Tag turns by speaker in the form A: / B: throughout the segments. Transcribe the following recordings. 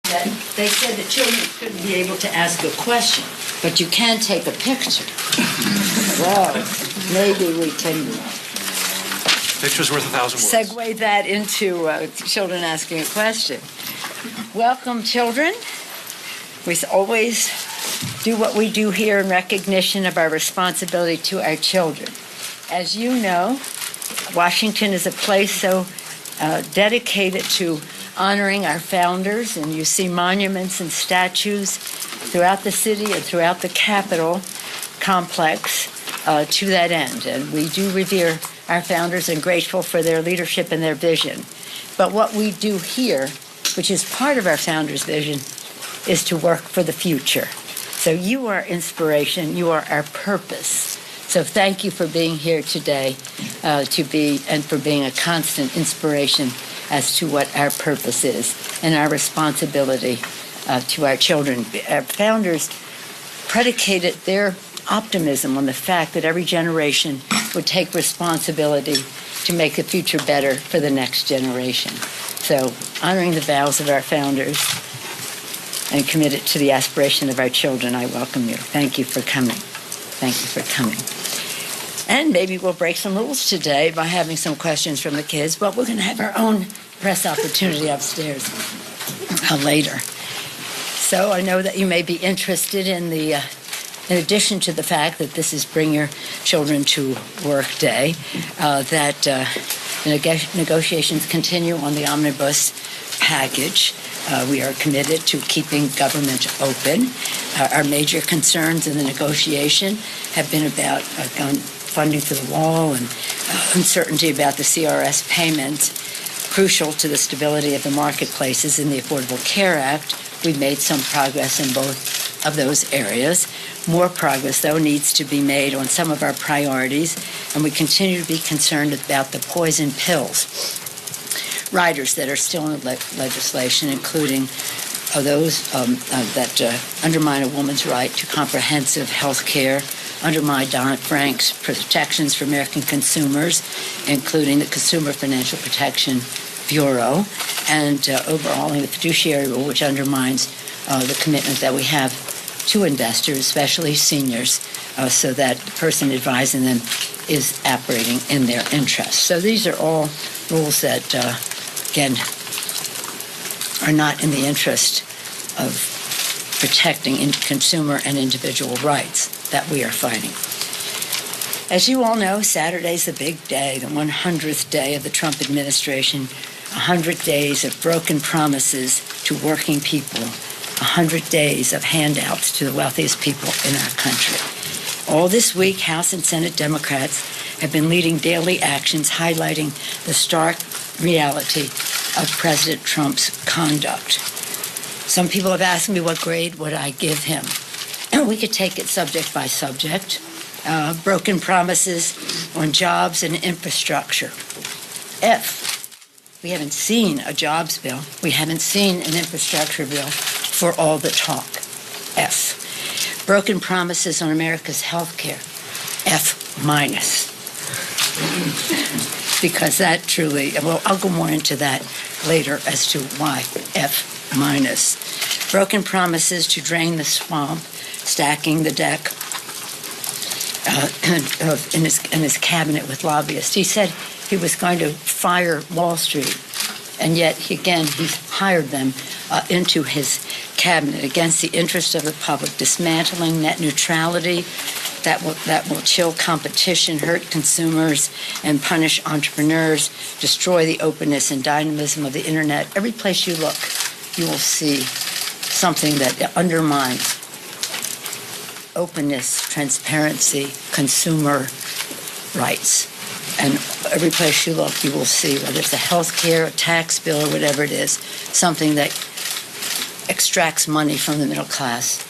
A: that they said that children shouldn't be able to ask a question, but you can take a picture. Well, maybe we can
B: Picture's worth 1,000 words.
A: segue that into children asking a question. Welcome, children. We always do what we do here in recognition of our responsibility to our children. As you know, Washington is a place so dedicated to honoring our founders, and you see monuments and statues throughout the city and throughout the Capitol complex to that end. And we do revere our founders and grateful for their leadership and their vision. But what we do here, which is part of our founders' vision, is to work for the future. So you are inspiration, you are our purpose. So thank you for being here today and for being a constant inspiration as to what our purpose is and our responsibility to our children. Our founders predicated their optimism on the fact that every generation would take responsibility to make the future better for the next generation. So honoring the vows of our founders and committed to the aspiration of our children, I welcome you. Thank you for coming. Thank you for coming. And maybe we'll break some rules today by having some questions from the kids, but we're going to have our own press opportunity upstairs later. So I know that you may be interested in in addition to the fact that this is Bring Your Children to Work Day, that negotiations continue on the omnibus package. We are committed to keeping government open. Our major concerns in the negotiation have been about funding to the wall and uncertainty about the CRS payments, crucial to the stability of the marketplaces in the Affordable Care Act. We've made some progress in both of those areas. More progress, though, needs to be made on some of our priorities, and we continue to be concerned about the poison pills riders that are still in legislation, including those that undermine a woman's right to comprehensive health care, undermine Dodd-Frank's protections for American consumers, including the Consumer Financial Protection Bureau, and overhauling the fiduciary rule, which undermines the commitment that we have to investors, especially seniors, so that the person advising them is operating in their interest. So these are all rules that, again, are not in the interest of protecting consumer and individual rights that we are fighting. As you all know, Saturday's the big day, the 100th day of the Trump administration, 100 days of broken promises to working people, 100 days of handouts to the wealthiest people in our country. All this week, House and Senate Democrats have been leading daily actions highlighting the stark reality of President Trump's conduct. Some people have asked me what grade would I give him. We could take it subject by subject. Broken promises on jobs and infrastructure. F. We haven't seen a jobs bill. We haven't seen an infrastructure bill for all the talk. F. Broken promises on America's health care. F minus. Because that truly, well, I'll go more into that later as to why F minus. Broken promises to drain the swamp, stacking the deck in his cabinet with lobbyists. He said he was going to fire Wall Street, and yet, he's hired them into his cabinet against the interest of the public, dismantling net neutrality that will chill competition, hurt consumers, and punish entrepreneurs, destroy the openness and dynamism of the internet. Every place you look, you will see something that undermines openness, transparency, consumer rights. And every place you look, you will see, whether it's a health care, a tax bill, or whatever it is, something that extracts money from the middle class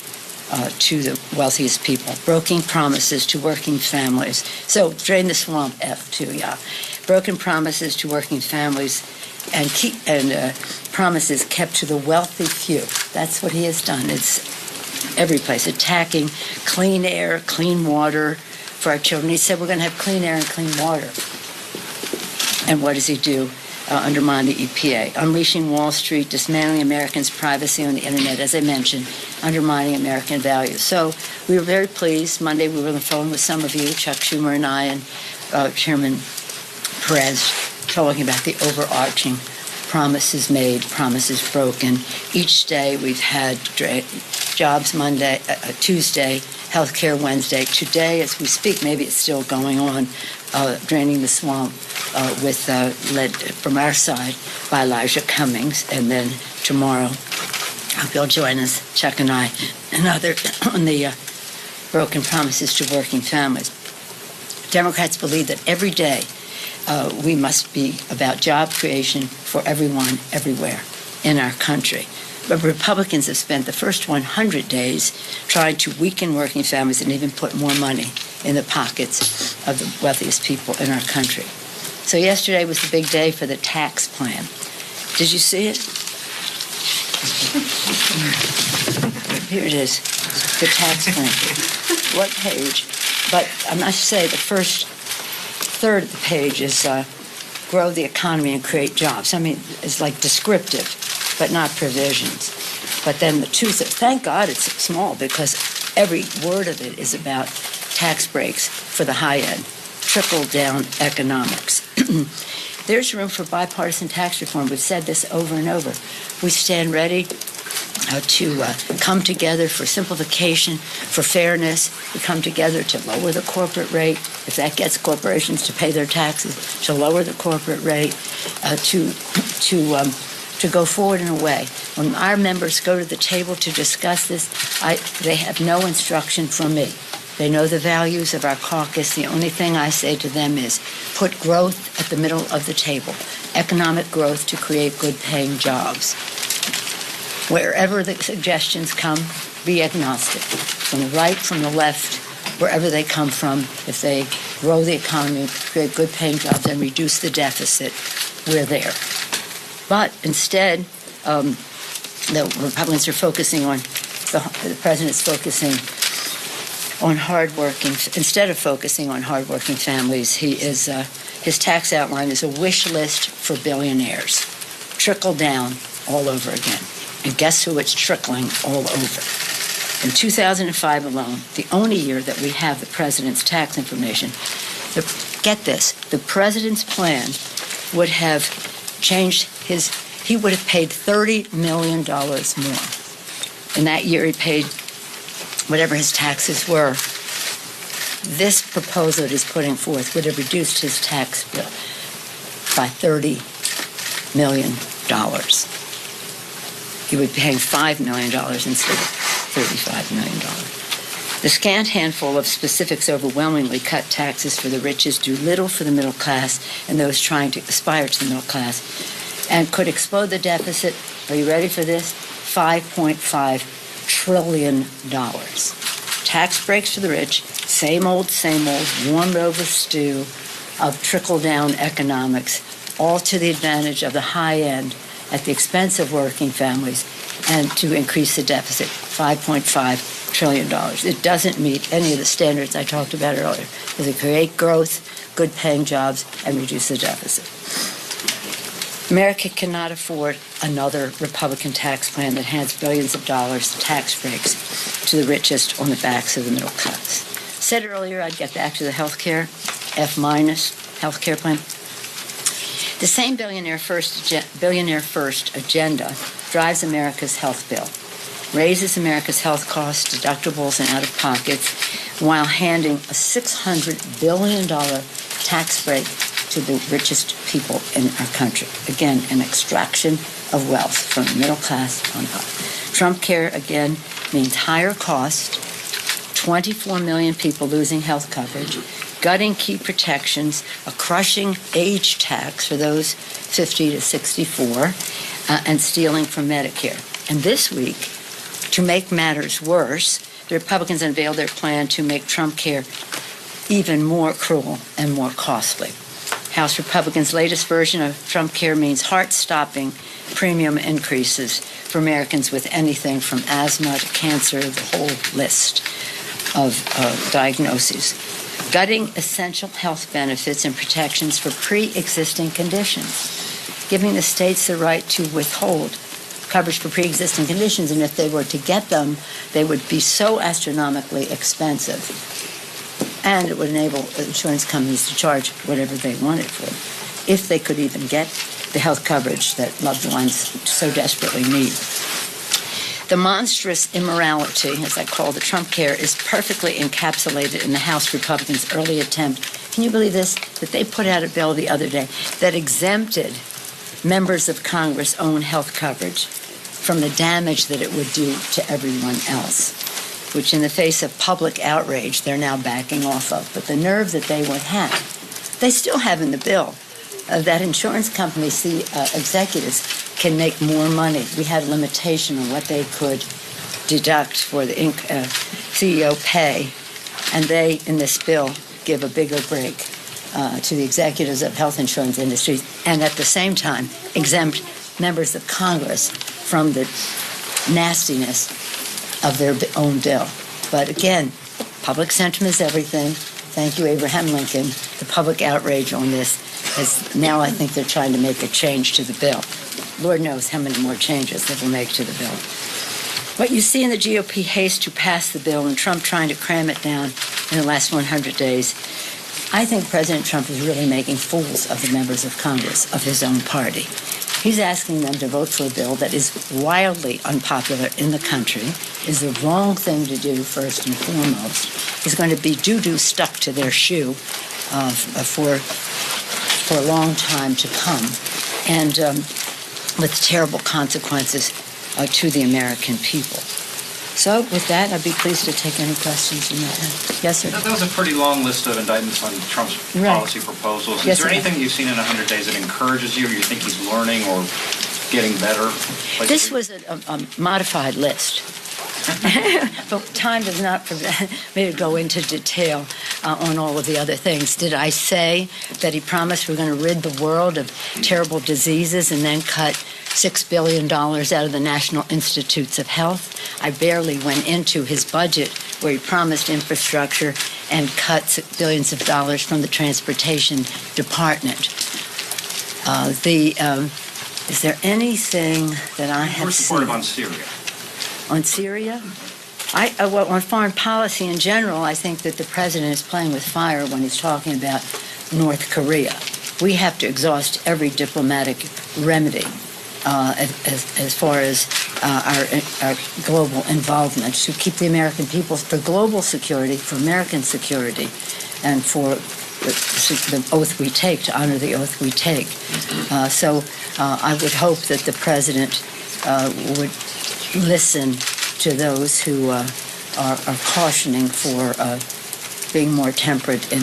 A: to the wealthiest people. Broken promises to working families. So drain the swamp, F2, yeah. Broken promises to working families and promises kept to the wealthy few. That's what he has done. It's every place, attacking clean air, clean water for our children. He said we're going to have clean air and clean water. And what does he do? undermine the EPA, unleashing Wall Street, dismantling Americans' privacy on the internet, as I mentioned, undermining American values. So we were very pleased. Monday we were on the phone with some of you, Chuck Schumer and I, and Chairman Perez, talking about the overarching promises made, promises broken. Each day we've had jobs Monday, Tuesday, healthcare Wednesday. Today, as we speak, maybe it's still going on, draining the swamp led from our side by Elijah Cummings. And then tomorrow, I hope you'll join us, Chuck and I, and other on the broken promises to working families. Democrats believe that every day we must be about job creation for everyone, everywhere in our country. But Republicans have spent the first 100 days trying to weaken working families and even put more money in the pockets of the wealthiest people in our country. So yesterday was the big day for the tax plan. Did you see it? Here it is, the tax plan. What page? But I must say the first third of the page is grow the economy and create jobs. I mean, it's like descriptive, but not provisions. But then the thank God it's small, because every word of it is about tax breaks for the high end, trickle-down economics. There's room for bipartisan tax reform. We've said this over and over. We stand ready to come together for simplification, for fairness. We come together to lower the corporate rate, if that gets corporations to pay their taxes, to lower the corporate rate, to go forward in a way. When our members go to the table to discuss this, they have no instruction from me. They know the values of our caucus. The only thing I say to them is put growth at the middle of the table, economic growth to create good-paying jobs. Wherever the suggestions come, be agnostic. From the right, from the left, wherever they come from, if they grow the economy, create good-paying jobs, and reduce the deficit, we're there. But instead, the Republicans are focusing on, the president's focusing on hardworking, instead of focusing on hardworking families, his tax outline is a wish list for billionaires. Trickle down all over again. And guess who it's trickling all over? In 2005 alone, the only year that we have the president's tax information, get this, the president's plan would have changed he would have paid $30 million more. In that year, he paid whatever his taxes were. This proposal that he's putting forth would have reduced his tax bill by $30 million. He would be paying $5 million instead of $35 million. The scant handful of specifics overwhelmingly cut taxes for the richest, do little for the middle class and those trying to aspire to the middle class, and could explode the deficit. Are you ready for this? $5.5 trillion. Tax breaks for the rich, same old, warmed over stew of trickle-down economics, all to the advantage of the high end at the expense of working families, and to increase the deficit, $5.5 trillion. It doesn't meet any of the standards I talked about earlier. Does it create growth, good-paying jobs, and reduce the deficit? America cannot afford another Republican tax plan that hands billions of dollars tax breaks to the richest on the backs of the middle class. Said earlier I'd get back to the healthcare, F- healthcare plan. The same billionaire first agenda drives America's health bill, raises America's health costs, deductibles, and out-of-pockets, while handing a $600 billion tax break to the richest people in our country. Again, an extraction of wealth from the middle class on up. Trump Care, again, means higher cost, 24 million people losing health coverage, gutting key protections, a crushing age tax for those 50 to 64, and stealing from Medicare. And this week, to make matters worse, the Republicans unveiled their plan to make Trump Care even more cruel and more costly. House Republicans' latest version of Trump Care means heart-stopping premium increases for Americans with anything from asthma to cancer, the whole list of diagnoses. Gutting essential health benefits and protections for pre-existing conditions. giving the states the right to withhold coverage for pre-existing conditions, and if they were to get them, they would be so astronomically expensive. And it would enable insurance companies to charge whatever they wanted for them, if they could even get the health coverage that loved ones so desperately need. The monstrous immorality, as I call the Trump care, is perfectly encapsulated in the House Republicans' early attempt. Can you believe this? That they put out a bill the other day that exempted members of Congress' own health coverage from the damage that it would do to everyone else, which in the face of public outrage, they're now backing off of. But the nerve that they would have, they still have in the bill, that insurance companies, executives, can make more money. We had a limitation on what they could deduct for the CEO pay, and they, in this bill, give a bigger break to the executives of health insurance industries, and at the same time exempt members of Congress from the nastiness of their own bill. But again, public sentiment is everything. Thank you, Abraham Lincoln. The public outrage on this is now, I think they're trying to make a change to the bill. Lord knows how many more changes they will make to the bill. What you see in the GOP haste to pass the bill and Trump trying to cram it down in the last 100 days, I think President Trump is really making fools of the members of Congress of his own party. He's asking them to vote for a bill that is wildly unpopular in the country, is the wrong thing to do first and foremost, is going to be doo-doo stuck to their shoe for a long time to come, and with terrible consequences to the American people. So with that, I'd be pleased to take any questions you might have. Yes, sir?
B: That was a pretty long list of indictments on Trump's policy proposals.
A: Yes,
B: is there
A: sir.
B: anything you've seen in 100 days that encourages you, or you think he's learning or getting better?
A: This was a modified list. But time does not permit me to go into detail on all of the other things. Did I say that he promised we're going to rid the world of terrible diseases and then cut $6 billion out of the National Institutes of Health? I barely went into his budget where he promised infrastructure and cut billions of dollars from the Transportation Department. Is there anything that I have seen?
B: On Syria.
A: On Syria? On foreign policy in general, I think that the president is playing with fire when he's talking about North Korea. We have to exhaust every diplomatic remedy as far as our global involvement to keep the American people, for global security, for American security, and for the oath we take, to honor the oath we take. So I would hope that the president would listen to those who are cautioning for being more temperate in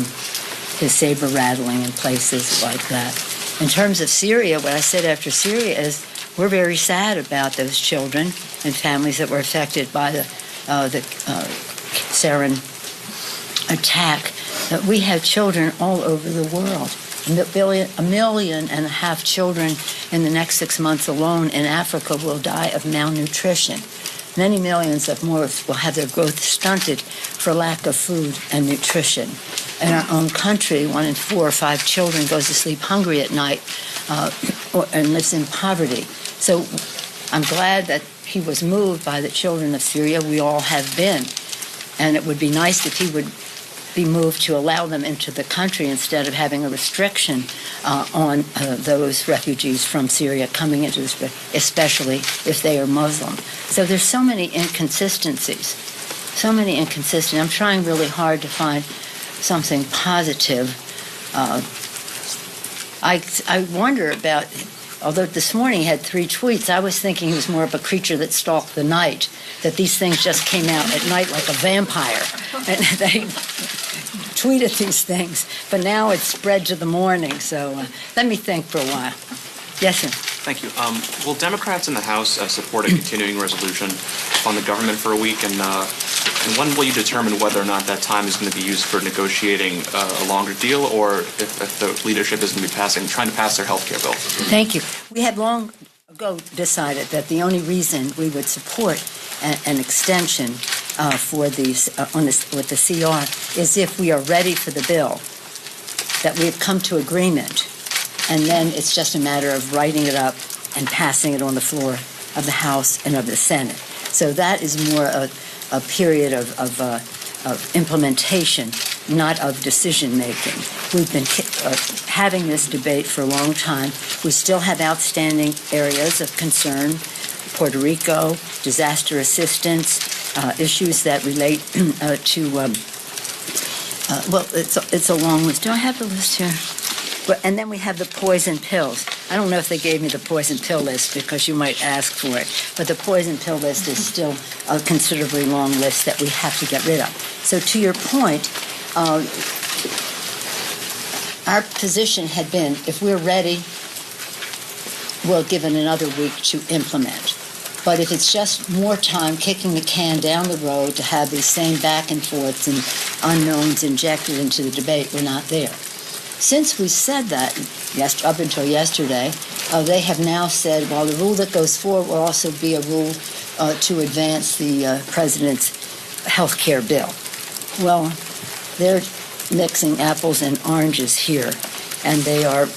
A: his saber rattling in places like that. In terms of Syria, what I said after Syria is we're very sad about those children and families that were affected by the sarin attack. That we have children all over the world. 1.5 million children in the next 6 months alone in Africa will die of malnutrition. Many millions of more will have their growth stunted for lack of food and nutrition. In our own country, 1 in 4 or 5 children goes to sleep hungry at night and lives in poverty. So I'm glad that he was moved by the children of Syria. We all have been. And it would be nice if he would be moved to allow them into the country instead of having a restriction on those refugees from Syria coming into this, especially if they are Muslim. So there's so many inconsistencies, I'm trying really hard to find something positive. I wonder about, although this morning he had 3 tweets, I was thinking he was more of a creature that stalked the night, that these things just came out at night like a vampire. And they tweeted these things, but now it's spread to the morning. So let me think for a while. Yes, sir.
C: Thank you. Will Democrats in the House support a continuing resolution on the government for a week? And when will you determine whether or not that time is going to be used for negotiating a longer deal, or if the leadership is going to be trying to pass their health care bill? Thank
A: you. We had long ago decided that the only reason we would support an extension for these with the CR is if we are ready for the bill, that we have come to agreement and then it's just a matter of writing it up and passing it on the floor of the House and of the Senate. So that is more a period of implementation, not of decision-making. We've been having this debate for a long time. We still have outstanding areas of concern: Puerto Rico, disaster assistance, issues that relate to, well, it's a long list. Do I have the list here? And then we have the poison pills. I don't know if they gave me the poison pill list because you might ask for it, but the poison pill list is still a considerably long list that we have to get rid of. So to your point, our position had been, if we're ready, we'll give it another week to implement. But if it's just more time kicking the can down the road to have these same back and forths and unknowns injected into the debate, we're not there. Since we said that, up until yesterday, they have now said, well, the rule that goes forward will also be a rule to advance the president's health care bill. Well, they're mixing apples and oranges here, and they are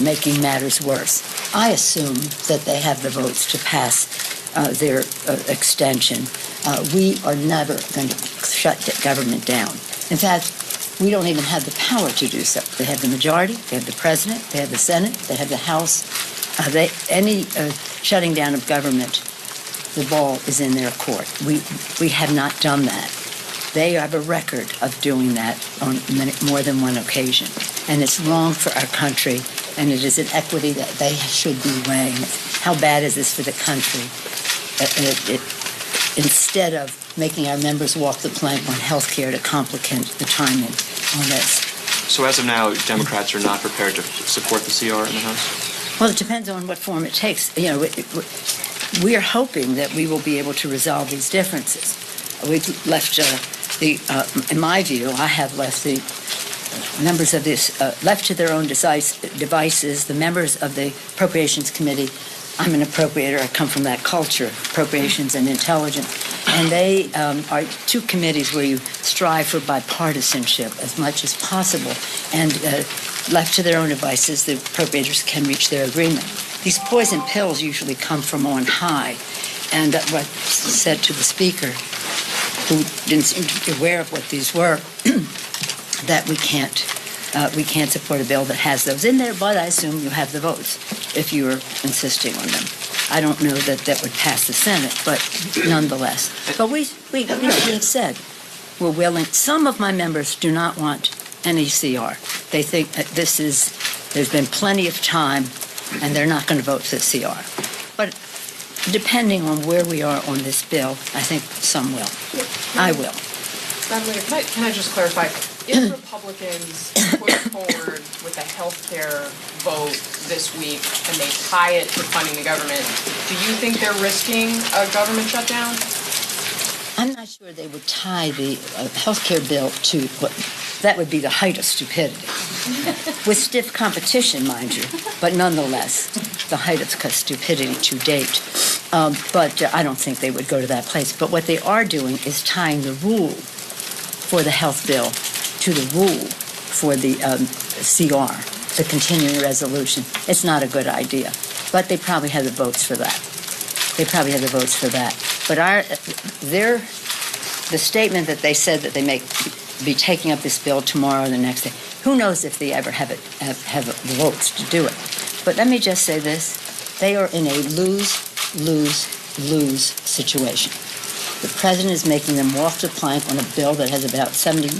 A: making matters worse. I assume that they have the votes to pass their extension. We are never going to shut the government down. In fact, we don't even have the power to do so. They have the majority, they have the president, they have the Senate, they have the House. Any shutting down of government, the ball is in their court. We have not done that. They have a record of doing that on more than one occasion. And it's wrong for our country, and it is an equity that they should be weighing. How bad is this for the country? Instead of making our members walk the plank on health care to complicate the timing on this.
C: So as of now, Democrats are not prepared to support the CR in the House?
A: Well, it depends on what form it takes. You know, we are hoping that we will be able to resolve these differences. We've left in my view, I have left the members of this, left to their own devices, the members of the Appropriations Committee. I'm an appropriator. I come from that culture, appropriations and intelligence. And they are two committees where you strive for bipartisanship as much as possible. And left to their own devices, the appropriators can reach their agreement. These poison pills usually come from on high. And what said to the Speaker, who didn't seem to be aware of what these were, that we can't support a bill that has those in there, but I assume you have the votes if you are insisting on them. I don't know that that would pass the Senate, but nonetheless. But we have said we're willing. Some of my members do not want any CR. They think that there's been plenty of time, and they're not going to vote for the CR. But depending on where we are on this bill, I think some will. I will.
D: Madam Leader, can I just clarify? If Republicans push forward with a health care vote this week and they tie it to funding the government, do you think they're risking a government shutdown?
A: I'm not sure they would tie the health care bill to what that would be the height of stupidity. With stiff competition, mind you, but nonetheless, the height of stupidity to date. But I don't think they would go to that place. But what they are doing is tying the rule for the health bill to the rule for the CR, the continuing resolution. It's not a good idea, but they probably have the votes for that. But the statement that they said that they may be taking up this bill tomorrow or the next day, who knows if they ever have the votes to do it. But let me just say this, they are in a lose-lose-lose situation. The president is making them walk the plank on a bill that has about 17.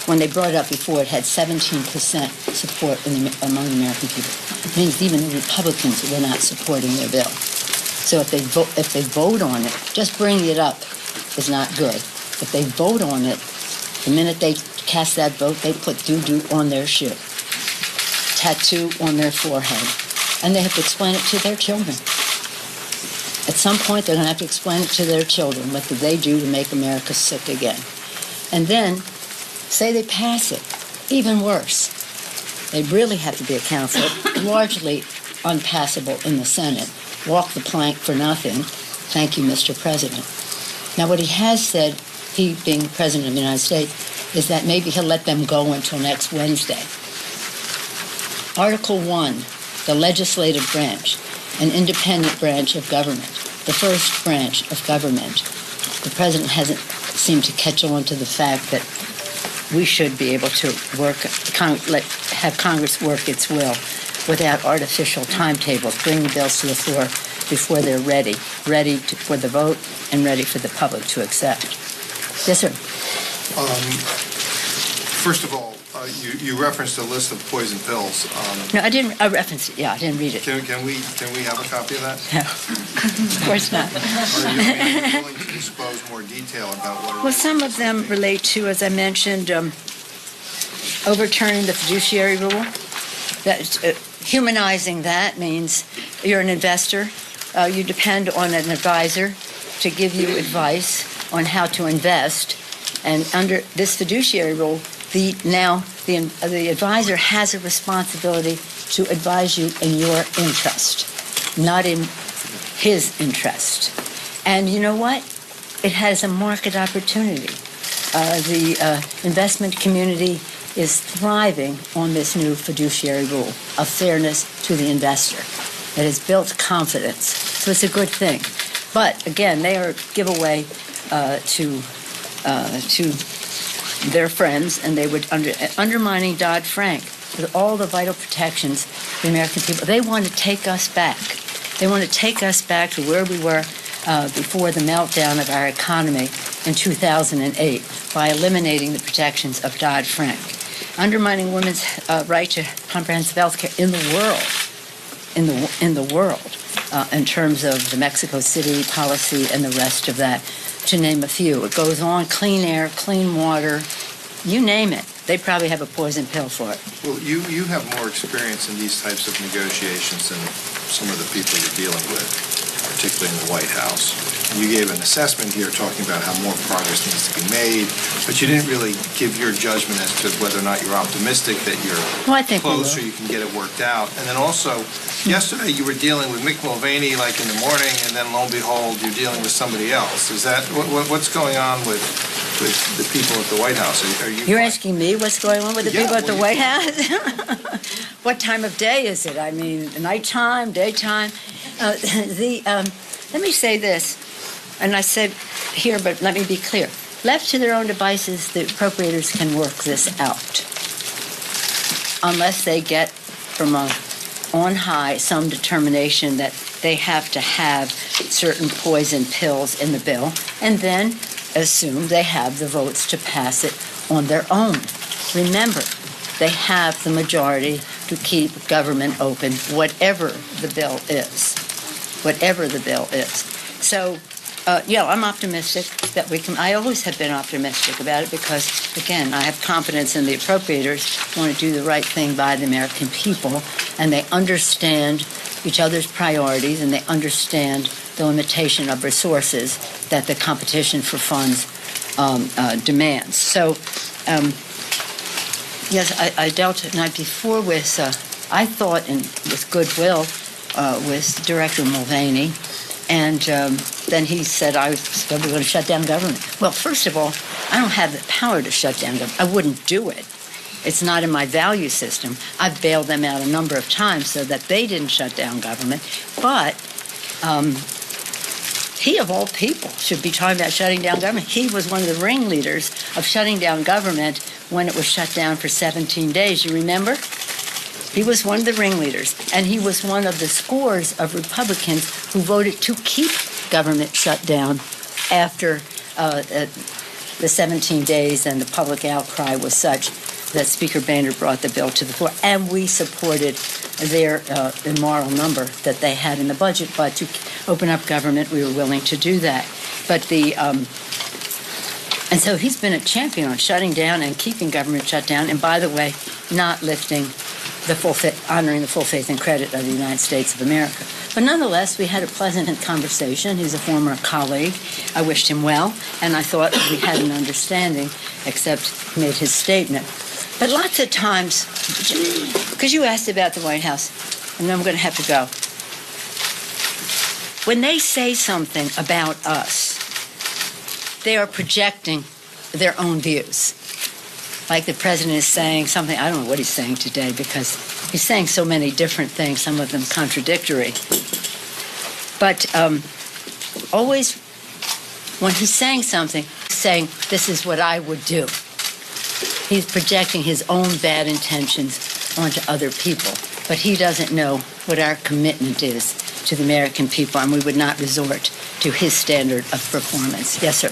A: When they brought it up before, it had 17% support among the American people. It means even the Republicans were not supporting their bill. So if they vote on it, just bringing it up is not good. If they vote on it, the minute they cast that vote, they put doo-doo on their shoe, tattoo on their forehead, and they have to explain it to their children. At some point, they're going to have to explain it to their children. What did they do to make America sick again? And then, say they pass it. Even worse. They really have to be accountable for it. Largely unpassable in the Senate. Walk the plank for nothing. Thank you, Mr. President. Now, what he has said, he being President of the United States, is that maybe he'll let them go until next Wednesday. Article 1, the legislative branch, an independent branch of government, the first branch of government. The president hasn't seemed to catch on to the fact that we should be able to have Congress work its will without artificial timetables, bring the bills to the floor before they're ready for the vote and ready for the public to accept. Yes, sir.
E: First of all, you referenced a list of poison pills.
A: No, I didn't. I referenced it. Yeah, I didn't read it.
E: Can we have a copy of that?
A: No, of course not.
E: Are you willing to disclose more detail about what it
A: Well,
E: is?
A: some of them relate to, as I mentioned, overturning the fiduciary rule. Humanizing that means you're an investor. You depend on an advisor to give you advice on how to invest. And under this fiduciary rule, the advisor has a responsibility to advise you in your interest, not in his interest. And you know what? It has a market opportunity. The investment community is thriving on this new fiduciary rule of fairness to the investor. It has built confidence, so it's a good thing. But again, they are a giveaway to their friends, and they would undermining Dodd-Frank with all the vital protections for the American people. They want to take us back. They want to take us back to where we were before the meltdown of our economy in 2008 by eliminating the protections of Dodd-Frank, undermining women's right to comprehensive health care in the world, in terms of the Mexico City policy and the rest of that, to name a few. It goes on: clean air, clean water, you name it. They probably have a poison pill for it.
E: Well, you have more experience in these types of negotiations than some of the people you're dealing with, particularly in the White House. You gave an assessment here talking about how more progress needs to be made, but you didn't really give your judgment as to whether or not you're optimistic that you're
A: I think
E: close or you can get it worked out. And then also, yesterday you were dealing with Mick Mulvaney like in the morning, and then lo and behold, you're dealing with somebody else. Is that what's going on with the people at the White House?
A: You're asking me what's going on with the people at the White
E: think?
A: House? What time of day is it? I mean, nighttime, daytime? Let me say this, and I said here, but let me be clear. Left to their own devices, the appropriators can work this out, unless they get from on high some determination that they have to have certain poison pills in the bill, and then assume they have the votes to pass it on their own. Remember, they have the majority to keep government open, whatever the bill is. Whatever the bill is. So, I'm optimistic that we can. I always have been optimistic about it because, again, I have confidence in the appropriators want to do the right thing by the American people, and they understand each other's priorities, and they understand the limitation of resources that the competition for funds demands. So, yes, I dealt the night before with, I thought, with goodwill, with Director Mulvaney, and then he said I was going to shut down government. Well, first of all, I don't have the power to shut down government. I wouldn't do it. It's not in my value system. I've bailed them out a number of times so that they didn't shut down government. But he, of all people, should be talking about shutting down government. He was one of the ringleaders of shutting down government when it was shut down for 17 days. You remember? He was one of the ringleaders, and he was one of the scores of Republicans who voted to keep government shut down after the 17 days, and the public outcry was such that Speaker Boehner brought the bill to the floor, and we supported their immoral number that they had in the budget. But to open up government, we were willing to do that. But and so he's been a champion on shutting down and keeping government shut down, and by the way, not lifting honoring the full faith and credit of the United States of America. But nonetheless, we had a pleasant conversation. He's a former colleague. I wished him well, and I thought we had an understanding, except he made his statement. But lots of times, because you asked about the White House, and I'm going to have to go. When they say something about us, they are projecting their own views. Like the president is saying something, I don't know what he's saying today because He's saying so many different things, some of them contradictory. But always, when he's saying something, he's saying, this is what I would do. He's projecting his own bad intentions onto other people. But he doesn't know what our commitment is to the American people, and we would not resort to his standard of performance. Yes, sir.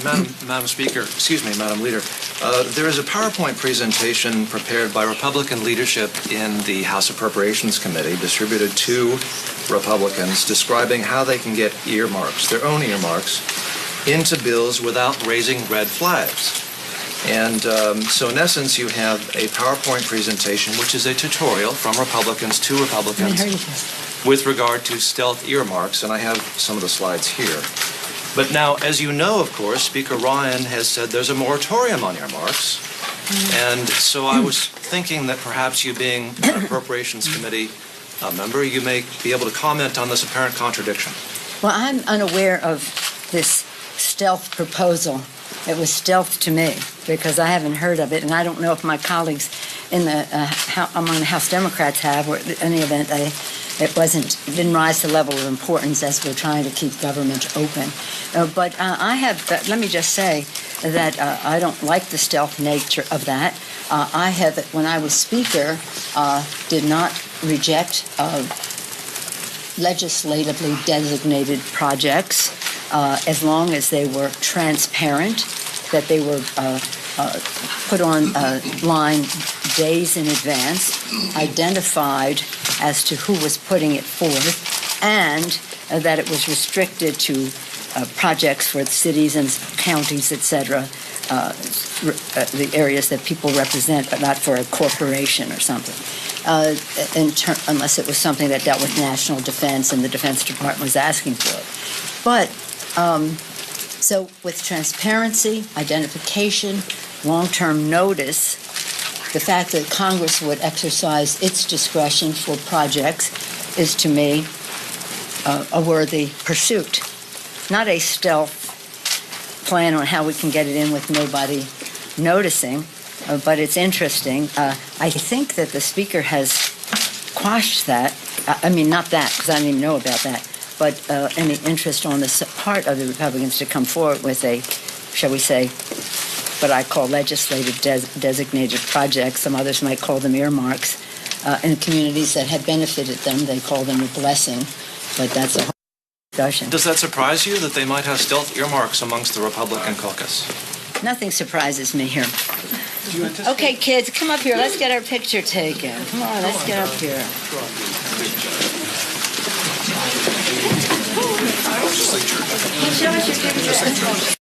F: Madam Speaker, excuse me, Madam Leader, there is a PowerPoint presentation prepared by Republican leadership in the House Appropriations Committee, distributed to Republicans, describing how they can get earmarks, their own earmarks, into bills without raising red flags. And so in essence, you have a PowerPoint presentation, which is a tutorial from Republicans to Republicans with regard to stealth earmarks, and I have some of the slides here. But now, as you know, of course, Speaker Ryan has said there's a moratorium on earmarks. And so I was thinking that perhaps you being an Appropriations Committee member, you may be able to comment on this apparent contradiction.
A: Well, I'm unaware of this stealth proposal. It was stealth to me because I haven't heard of it, and I don't know if my colleagues in the among the House Democrats have, or in any event, it didn't rise to the level of importance as we're trying to keep government open. But I have, let me just say that I don't like the stealth nature of that. I have, when I was Speaker, did not reject legislatively designated projects as long as they were transparent, that they were put on line days in advance, identified as to who was putting it forth, and that it was restricted to projects for cities and counties, etc., the areas that people represent, but not for a corporation or something, unless it was something that dealt with national defense and the Defense Department was asking for it. But so with transparency, identification, long-term notice, the fact that Congress would exercise its discretion for projects is, to me, a worthy pursuit. Not a stealth plan on how we can get it in with nobody noticing, but it's interesting. I think that the Speaker has quashed that. I mean, not that, because I didn't even know about that, but any interest on the part of the Republicans to come forward with a, shall we say, what I call legislative designated projects. Some others might call them earmarks. In communities that have benefited them, they call them a blessing, but that's a whole discussion.
F: Does that surprise you that they might have stealth earmarks amongst the Republican caucus?
A: Nothing surprises me here. Okay, kids, come up here. Let's get our picture taken. Come on, let's get up here. Show us your picture.